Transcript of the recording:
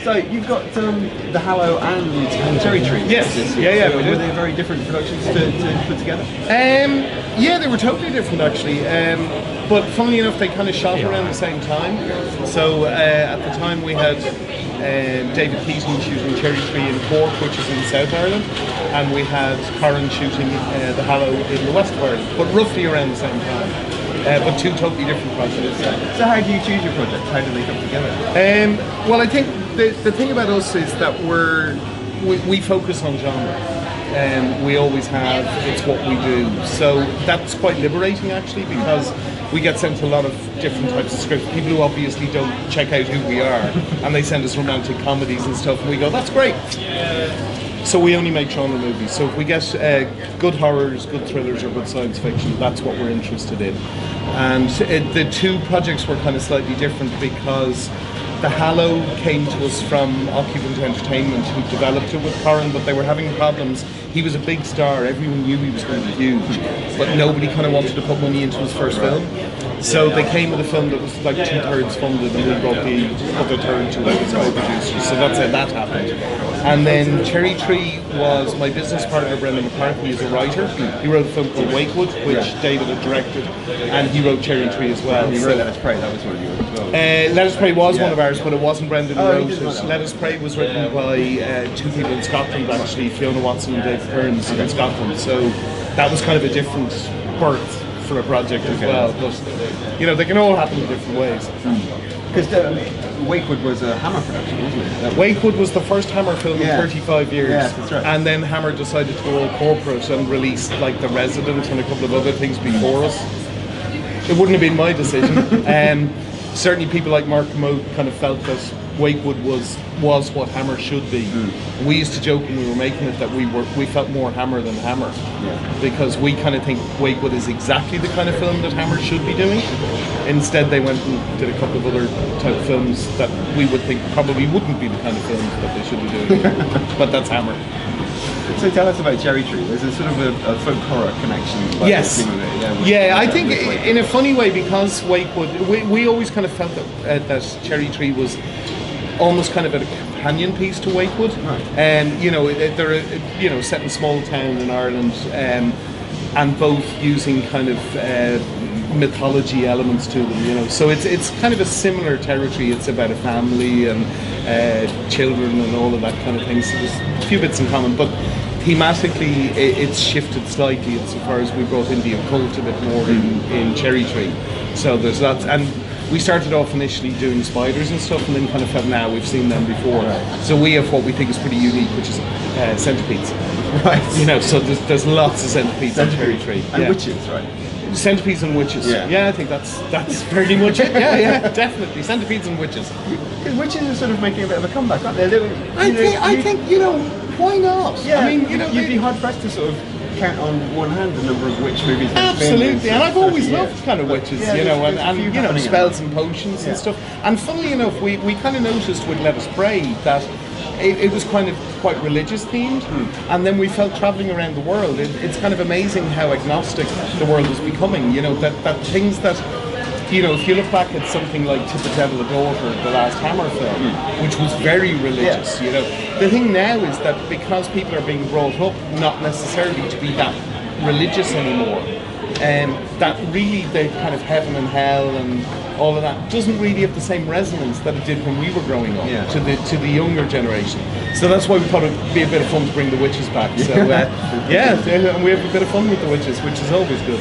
So you've got the Hallow and Cherry Tree. Yes. So were they very different productions to put together? Yeah, they were totally different actually. But funnily enough, they kind of shot around the same time. So at the time we had David Keaton shooting Cherry Tree in Cork, which is in South Ireland, and we had Corran shooting the Hallow in the West of Ireland, but roughly around the same time. But two totally different projects. So how do you choose your projects? How do they come together? Well, I think the thing about us is that we focus on genre. We always have, it's what we do. So that's quite liberating actually, because we get sent a lot of different types of scripts. People who obviously don't check out who we are, and they send us romantic comedies and stuff, and we go, that's great. So we only make genre movies. So if we get good horrors, good thrillers, or good science fiction, that's what we're interested in. And the two projects were kind of slightly different because the Hallow came to us from Occupant Entertainment, who developed it with Corran, but they were having problems. He was a big star, everyone knew he was going to be huge, but nobody kind of wanted to put money into his first film. So they came with a film that was like 2/3 funded, and we brought the other third to it as co-producers. So that's how that happened. And then Cherry Tree was my business partner, Brendan McCarthy, is a writer. He wrote a film called Wakewood, which David had directed, and he wrote Cherry Tree as well. He wrote Let Us Pray, that was one of yours as well. Let Us Pray was one of ours, but it wasn't Brendan who wrote it. Let Let Us Pray was written by two people in Scotland actually, Fiona Watson and Dave Kearns in Scotland. So that was kind of a different birth for a project as well. But you know, they can all happen in different ways. Because Wakewood was a Hammer production, wasn't it? Wakewood was the first Hammer film in 35 years. Yeah, that's right. And then Hammer decided to go all corporate and released like The Resident and a couple of other things before us. It wouldn't have been my decision. Certainly people like Mark Kermode kind of felt that Wakewood was what Hammer should be. We used to joke when we were making it that we felt more Hammer than Hammer, because we kind of think Wakewood is exactly the kind of film that Hammer should be doing. Instead they went and did a couple of other type of films that we would think probably wouldn't be the kind of films that they should be doing. But that's Hammer. So tell us about Cherry Tree. There's a sort of a folk horror connection. Yes. I think in a funny way, because Wakewood, we always kind of felt that Cherry Tree was almost kind of a companion piece to Wakewood. And you know, they're set in a small town in Ireland, and both using kind of mythology elements to them. You know, so it's kind of a similar territory. It's about a family and children and all of that kind of thing. So there's a few bits in common, but thematically it's shifted slightly insofar as we brought in the occult a bit more in Cherry Tree. So there's that, and we started off initially doing spiders and stuff, and then kind of felt, now we've seen them before. So we have what we think is pretty unique, which is centipedes. Right. You know, so there's lots of centipedes in Cherry Tree. And witches, right? Centipedes and witches. Yeah, I think that's very much it. Yeah, definitely. Centipedes and witches. Because witches are sort of making a bit of a comeback, aren't they? I think, you know, why not? Yeah, I mean, you know, you'd be hard pressed to sort of count on one hand the number of witch movies. Absolutely, and I've always loved kind of witches, you know, and you know, spells and potions and stuff. And funnily enough, we kind of noticed with Let Us Pray that it was kind of quite religious themed, and then we felt travelling around the world, it's kind of amazing how agnostic the world is becoming. You know, that things that, you know, if you look back at something like To the Devil a Daughter, the last Hammer film, which was very religious, you know, the thing now is that because people are being brought up not necessarily to be that religious anymore, that really the kind of heaven and hell and all of that doesn't really have the same resonance that it did when we were growing up to the younger generation. So that's why we thought it'd be a bit of fun to bring the witches back. So and we have a bit of fun with the witches, which is always good.